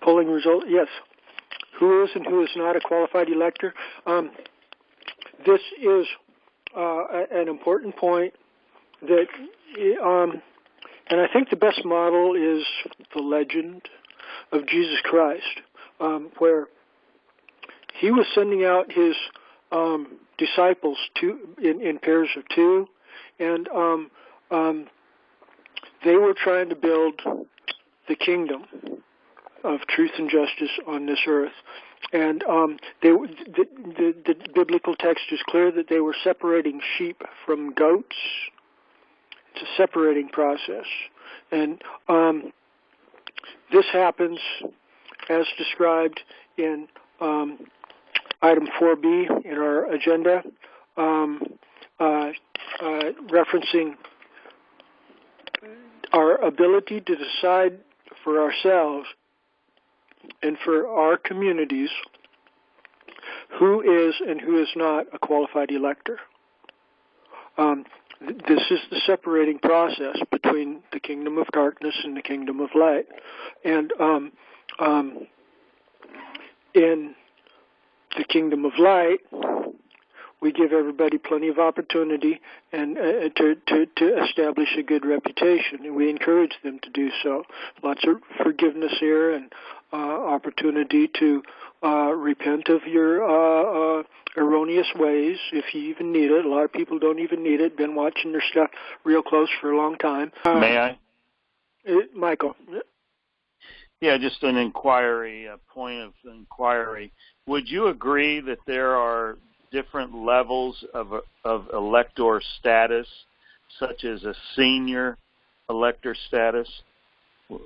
polling result, yes. Who is and who is not a qualified elector? This is an important point that, and I think the best model is the legend of Jesus Christ, where he was sending out his disciples in pairs of two, and they were trying to build the kingdom of truth and justice on this earth. And the biblical text is clear that they were separating sheep from goats. It's a separating process. And this happens as described in item 4B in our agenda, referencing our ability to decide for ourselves and for our communities who is and who is not a qualified elector. This is the separating process between the kingdom of darkness and the kingdom of light. And in the kingdom of light, we give everybody plenty of opportunity and to establish a good reputation, and we encourage them to do so. Lots of forgiveness here and opportunity to repent of your erroneous ways, if you even need it. A lot of people don't even need it. Been watching their stuff real close for a long time. May I? Michael. Yeah, just an inquiry, a point of inquiry. Would you agree that there are different levels of elector status, such as a senior elector status?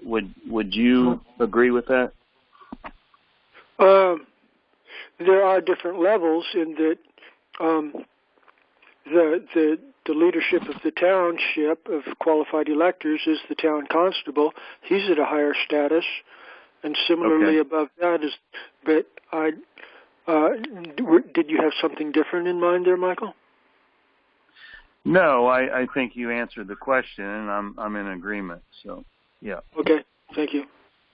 Would you agree with that? There are different levels in that the leadership of the township of qualified electors is the town constable. He's at a higher status, and similarly above that is. But did you have something different in mind there, Michael? No, I think you answered the question, and I'm in agreement. So, yeah. Okay, thank you.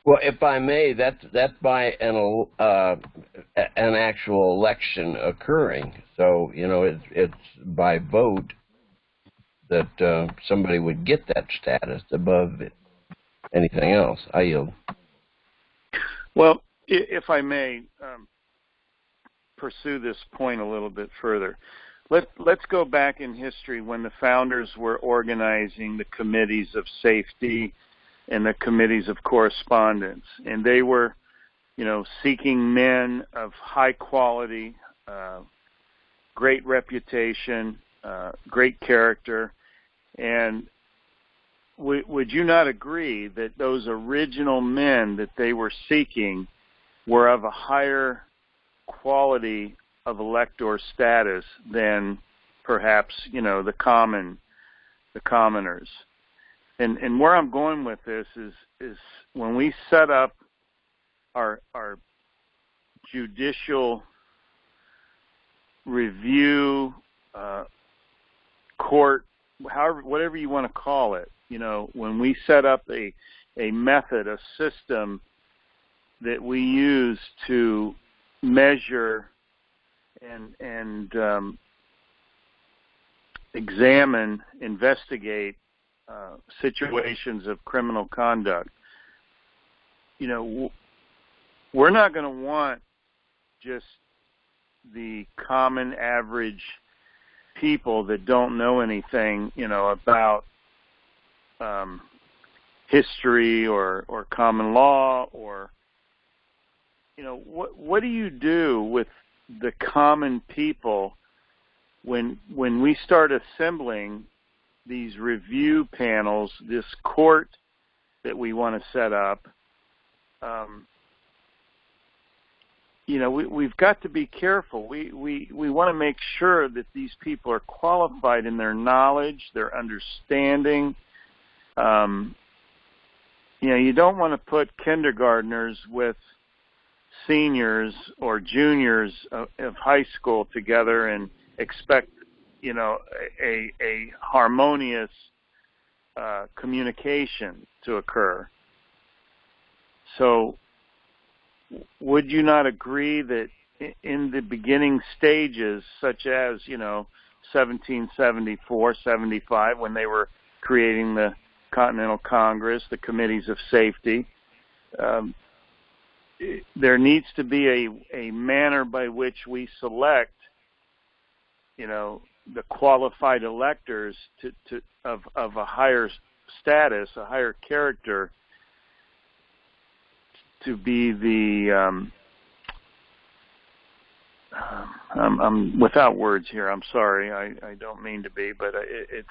Well, if I may, that's by an actual election occurring. So, you know, it's by vote that somebody would get that status above anything else. I yield. Well, if I may pursue this point a little bit further, let's go back in history when the founders were organizing the committees of safety and the committees of correspondence, and they were, you know, seeking men of high quality, great reputation, great character, and would you not agree that those original men that they were seeking were of a higher quality of elector status than perhaps, you know, the commoners? And where I'm going with this is when we set up our judicial review court, however, whatever you want to call it, you know, when we set up a method, a system that we use to measure and examine, investigate situations of criminal conduct, you know, we're not going to want just the common average people that don't know anything, you know, about history or common law, or, you know, what do you do with the common people when we start assembling these review panels, this court that we want to set up? You know, we've got to be careful. We want to make sure that these people are qualified in their knowledge, their understanding. You know, you don't want to put kindergartners with seniors or juniors of high school together and expect, you know, a harmonious communication to occur. So would you not agree that in the beginning stages, such as, 1774, 75, when they were creating the Continental Congress, the Committees of Safety, there needs to be a manner by which we select, the qualified electors of a higher status, a higher character, to be the I'm without words here. I'm sorry. I don't mean to be, but it's.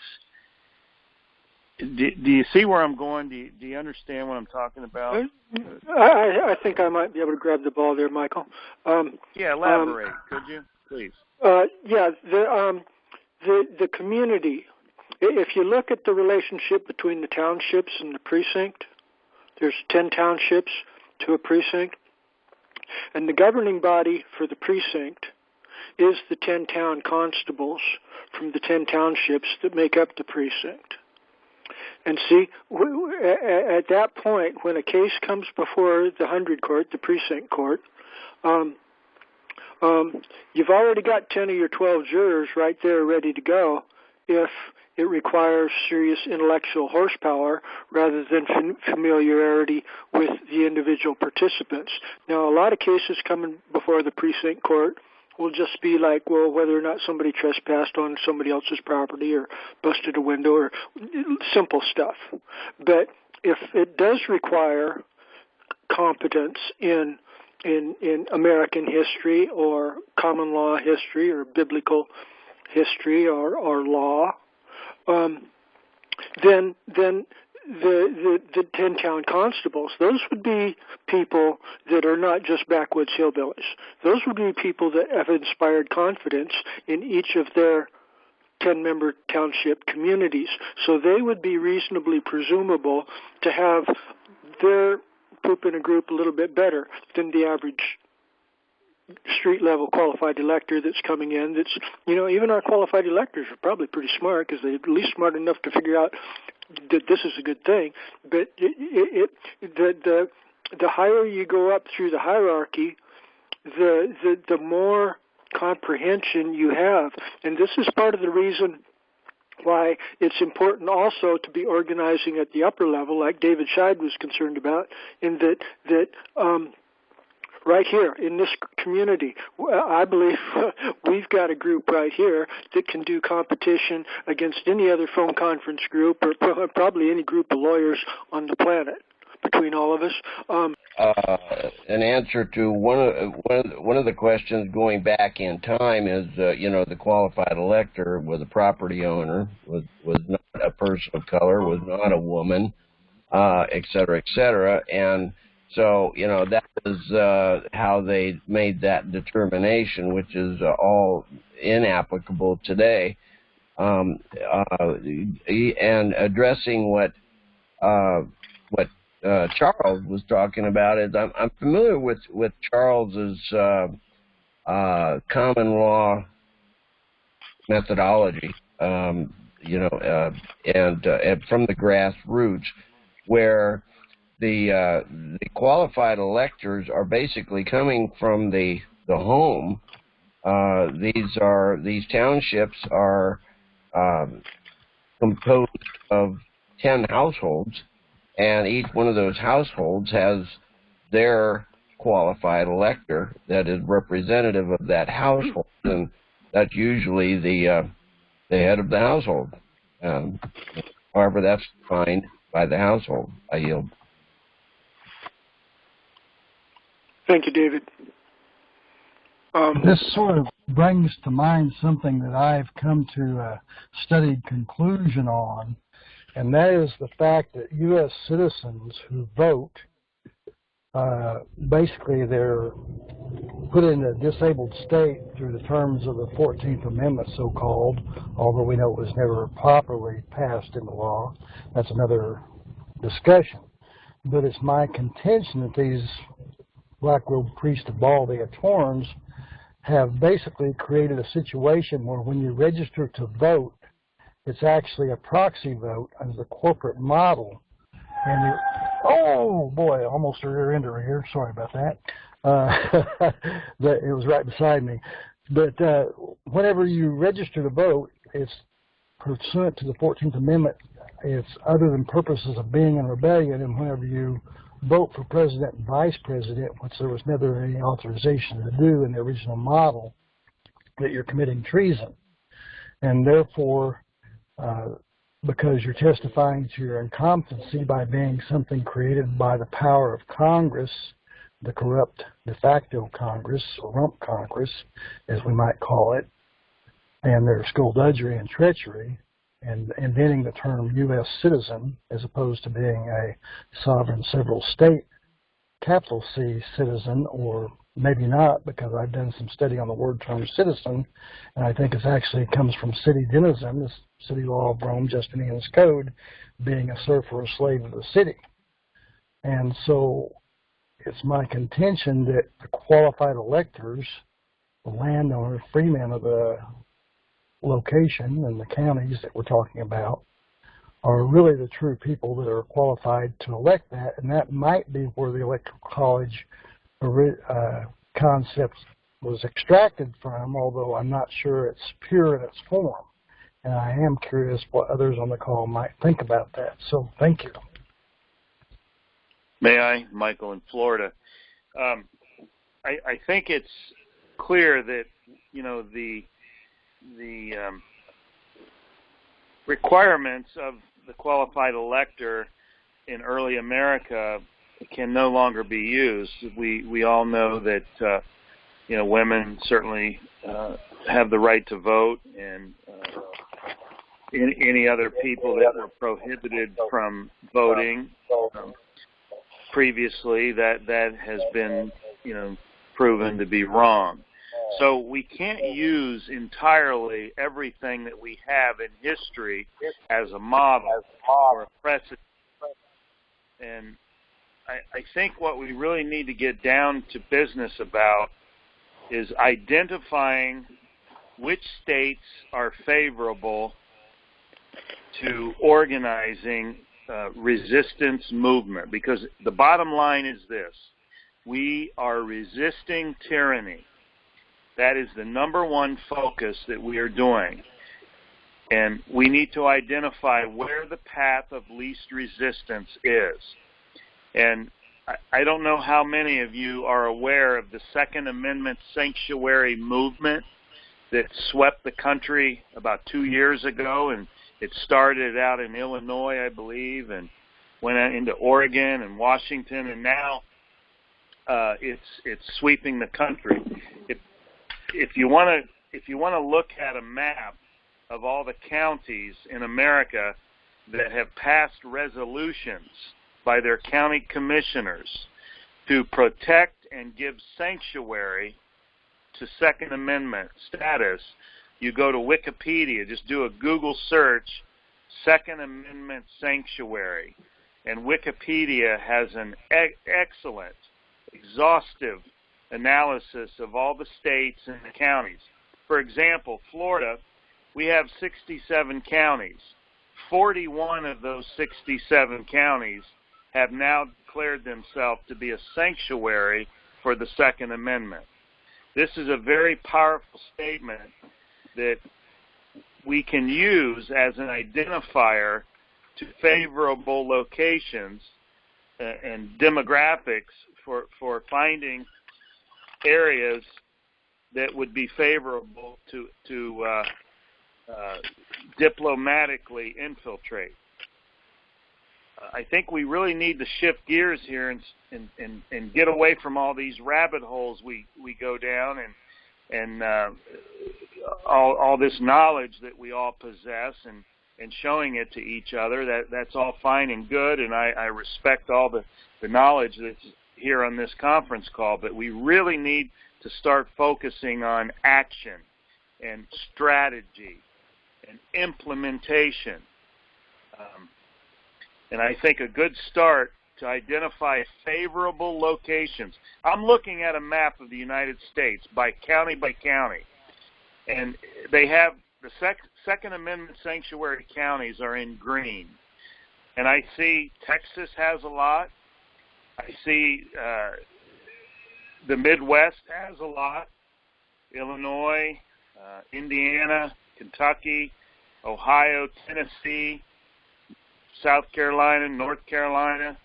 Do you see where I'm going? Do you understand what I'm talking about? I think I might be able to grab the ball there, Michael. Yeah, elaborate, could you, please? Yeah, the community. If you look at the relationship between the townships and the precinct, there's 10 townships to a precinct, and the governing body for the precinct is the 10 town constables from the 10 townships that make up the precinct. And see, at that point, when a case comes before the 100 court, the precinct court, you've already got 10 of your 12 jurors right there ready to go if it requires serious intellectual horsepower rather than familiarity with the individual participants. Now, a lot of cases coming before the precinct court will just be like, well, whether or not somebody trespassed on somebody else's property or busted a window or simple stuff. But if it does require competence in American history or common law history or biblical history or law, then the 10 town constables, those would be people that are not just backwoods hillbillies. Those would be people that have inspired confidence in each of their 10-member township communities. So they would be reasonably presumable to have their poop in a group a little bit better than the average street-level qualified elector that's coming in. That's, even our qualified electors are probably pretty smart because they're at least smart enough to figure out that this is a good thing. But the higher you go up through the hierarchy, the more comprehension you have. And this is part of the reason why it's important also to be organizing at the upper level, like David Schied was concerned about, in that right here in this community, I believe we've got a group right here that can do competition against any other phone conference group or probably any group of lawyers on the planet between all of us. An answer to one of the questions going back in time is, the qualified elector was a property owner, was not a person of color, was not a woman, et cetera, and so, that was how they made that determination, which is all inapplicable today. And addressing what Charles was talking about is I'm familiar with Charles's common law methodology, and from the grassroots, where the qualified electors are basically coming from the home. These townships are composed of 10 households, and each one of those households has their qualified elector that is representative of that household, and that's usually the head of the household. However, that's defined by the household. I yield. Thank you, David. This sort of brings to mind something that I've come to a studied conclusion on, and that is the fact that U.S. citizens who vote, basically they're put in a disabled state through the terms of the 14th Amendment, so-called, although we know it was never properly passed into law. That's another discussion. But it's my contention that these black-robed priests of Baldy at Torrens have basically created a situation where when you register to vote, it's actually a proxy vote under the corporate model, and Oh boy, almost a rear ender here. Sorry about that. It was right beside me. But whenever you register to vote, it's pursuant to the 14th Amendment. It's other than purposes of being in rebellion, and whenever you vote for president and vice president, which there was never any authorization to do in the original model, that you're committing treason. And therefore, because you're testifying to your incompetency by being something created by the power of Congress, the corrupt de facto Congress, or rump Congress, as we might call it, and their skullduggery and treachery, and inventing the term U.S. citizen as opposed to being a sovereign several state, capital C citizen, or maybe not, because I've done some study on the word term citizen, and I think it actually comes from city denizen, the city law of Rome, Justinian's Code, being a serf or a slave of the city. And so it's my contention that the qualified electors, the landowner, freemen of the location and the counties that we're talking about, are really the true people that are qualified to elect that, and that might be where the electoral college concept was extracted from, although I'm not sure it's pure in its form. And I am curious what others on the call might think about that. So thank you. May I, Michael, in Florida? I think it's clear that, you know, the requirements of the qualified elector in early America can no longer be used. We all know that you know, women certainly have the right to vote, and any other people that were prohibited from voting previously, that has been, you know, proven to be wrong. So we can't use entirely everything that we have in history as a model or a precedent. And I think what we really need to get down to business about is identifying which states are favorable to organizing resistance movement. Because the bottom line is this: we are resisting tyranny. That is the number one focus that we are doing. And we need to identify where the path of least resistance is. And I don't know how many of you are aware of the Second Amendment sanctuary movement that swept the country about 2 years ago. And it started out in Illinois, I believe, and went into Oregon and Washington, and now it's sweeping the country. If you want to look at a map of all the counties in America that have passed resolutions by their county commissioners to protect and give sanctuary to Second Amendment status, you go to Wikipedia, just do a Google search, Second Amendment sanctuary, and Wikipedia has an excellent, exhaustive analysis of all the states and the counties. For example, Florida, we have 67 counties. 41 of those 67 counties have now declared themselves to be a sanctuary for the Second Amendment. This is a very powerful statement that we can use as an identifier to favorable locations and demographics for finding areas that would be favorable to diplomatically infiltrate. I think we really need to shift gears here and get away from all these rabbit holes we go down, and all this knowledge that we all possess, and showing it to each other. That's all fine and good, and I respect all the knowledge that's here on this conference call, but we really need to start focusing on action and strategy and implementation. And I think a good start to identify favorable locations. I'm looking at a map of the United States by county, and they have the Second Amendment sanctuary counties are in green. And I see Texas has a lot. I see the Midwest has a lot. Illinois, Indiana, Kentucky, Ohio, Tennessee, South Carolina, North Carolina,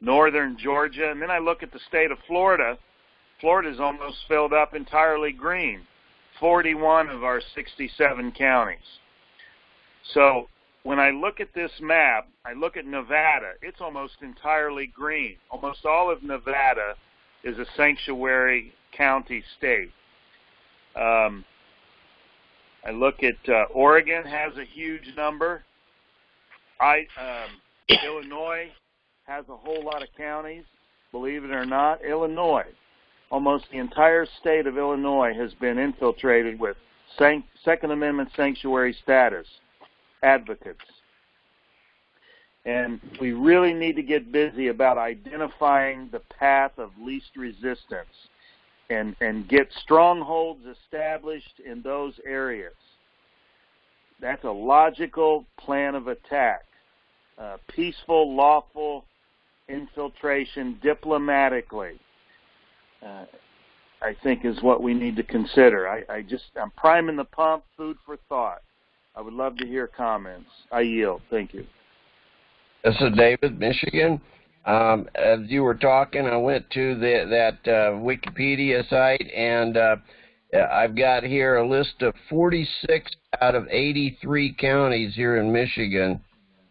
northern Georgia. And then I look at the state of Florida. Florida's almost filled up entirely green, 41 of our 67 counties. So when I look at this map, I look at Nevada, it's almost entirely green. Almost all of Nevada is a sanctuary county state. I look at Oregon has a huge number. Illinois has a whole lot of counties. Believe it or not, Illinois, almost the entire state of Illinois has been infiltrated with Second Amendment sanctuary status advocates. And we really need to get busy about identifying the path of least resistance and get strongholds established in those areas. That's a logical plan of attack. Peaceful, lawful infiltration diplomatically, I think, is what we need to consider. I'm priming the pump, food for thought. I would love to hear comments. I yield. Thank you. This is David, Michigan. As you were talking, I went to that Wikipedia site, and I've got here a list of 46 out of 83 counties here in Michigan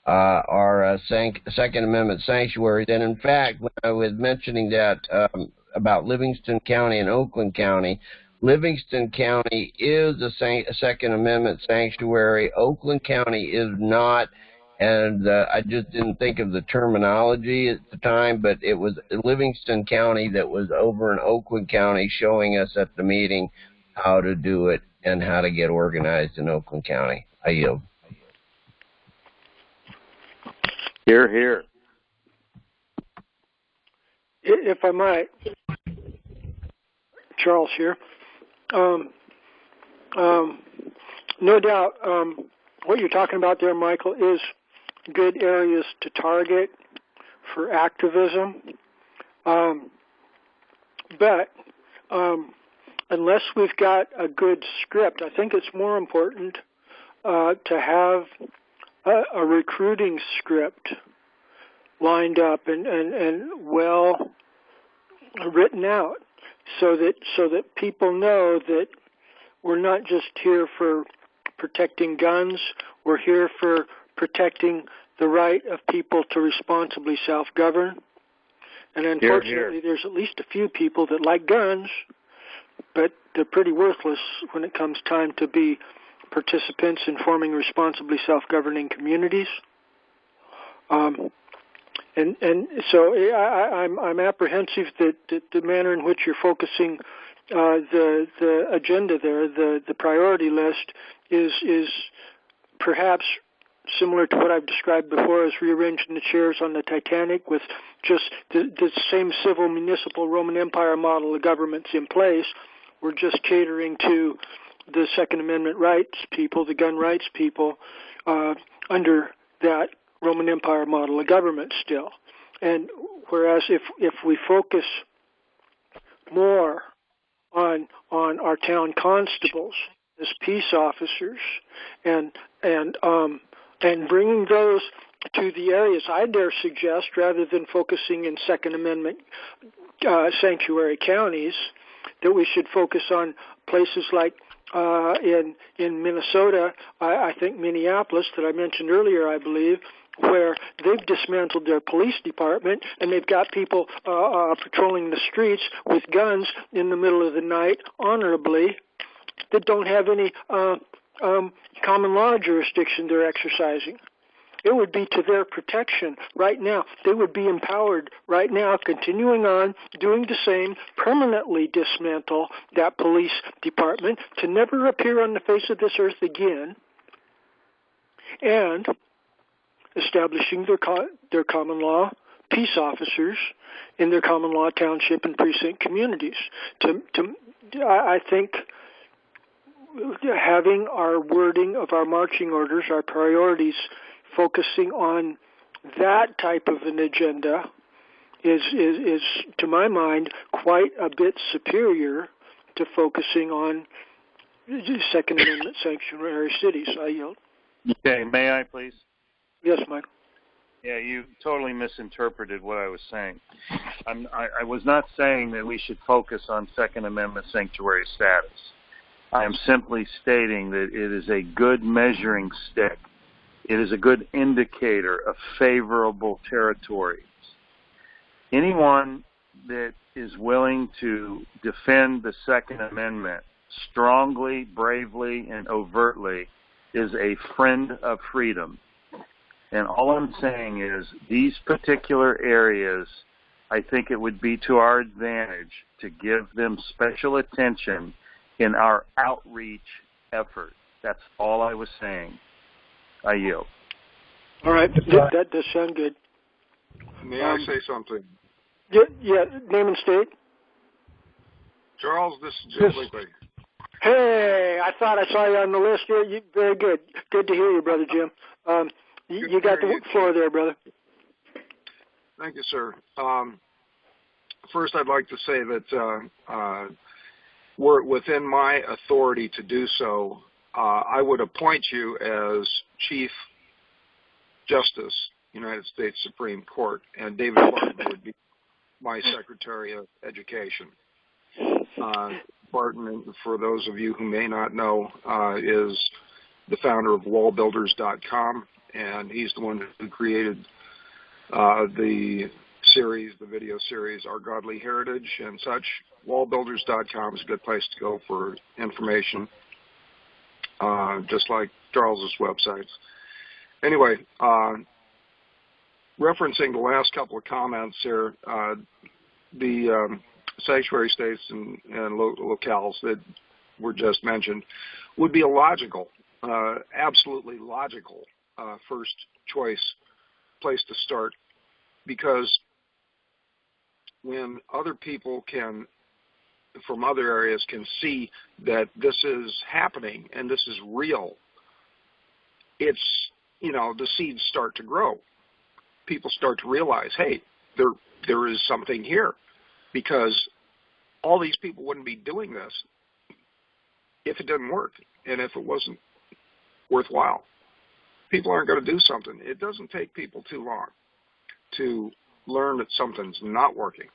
are Second Amendment sanctuaries. And in fact, when I was mentioning that about Livingston County and Oakland County, Livingston County is a Second Amendment sanctuary. Oakland County is not. And I just didn't think of the terminology at the time, but it was Livingston County that was over in Oakland County showing us at the meeting how to do it and how to get organized in Oakland County. I yield. Hear, hear. If I might, Charles here. No doubt what you're talking about there, Michael, is good areas to target for activism. But unless we've got a good script, I think it's more important to have a recruiting script lined up and well written out so that people know that we're not just here for protecting guns, we're here for protecting the right of people to responsibly self-govern. And unfortunately, there's at least a few people that like guns, but they're pretty worthless when it comes time to be participants in forming responsibly self-governing communities. And so I'm apprehensive that the manner in which you're focusing the agenda there, the priority list, is perhaps similar to what I've described before as rearranging the chairs on the Titanic with just the same civil municipal Roman Empire model of government's in place. We're just catering to the Second Amendment rights people, the gun rights people, under that Roman Empire model of government still. And whereas if we focus more on our town constables as peace officers and bringing those to the areas, I dare suggest, rather than focusing in Second Amendment sanctuary counties, that we should focus on places like in Minnesota, I think Mineapolis, that I mentioned earlier, I believe, where they've dismantled their police department and they've got people patrolling the streets with guns in the middle of the night honorably that don't have any common law jurisdiction they're exercising. It would be to their protection right now. They would be empowered right now, continuing on, doing the same, permanently dismantle that police department to never appear on the face of this earth again, and establishing their common law peace officers in their common law township and precinct communities. I think having our wording of our marching orders, our priorities, focusing on that type of an agenda is to my mind, quite a bit superior to focusing on Second Amendment sanctuary cities. I yield. Okay, may I please? Yes, Mike. Yeah, you totally misinterpreted what I was saying. I was not saying that we should focus on Second Amendment sanctuary status. I am simply stating that it is a good measuring stick. It is a good indicator of favorable territories. Anyone that is willing to defend the Second Amendment strongly, bravely, and overtly is a friend of freedom. And all I'm saying is these particular areas, I think it would be to our advantage to give them special attention in our outreach effort. That's all I was saying. I yield. All right. That does sound good. May I say something? Yeah, name and state. Charles, this is Jim Blinkley. Hey, I thought I saw you on the list here. Very good. Good to hear you, Brother Jim. You got the floor there, brother. Thank you, sir. First, I'd like to say that were it within my authority to do so, I would appoint you as Chief Justice, United States Supreme Court, and David Barton would be my Secretary of Education. Barton, for those of you who may not know, is the founder of wallbuilders.com, and he's the one who created the video series, Our Godly Heritage and such. Wallbuilders.com is a good place to go for information, just like Charles's websites. Anyway, referencing the last couple of comments here, the sanctuary states and locales that were just mentioned would be a logical, absolutely logical first choice place to start, because when other people from other areas can see that this is happening and this is real, it's, the seeds start to grow. People start to realize, hey, there is something here, because all these people wouldn't be doing this if it didn't work and if it wasn't worthwhile. People aren't going to do something. It doesn't take people too long to learn that something's not working.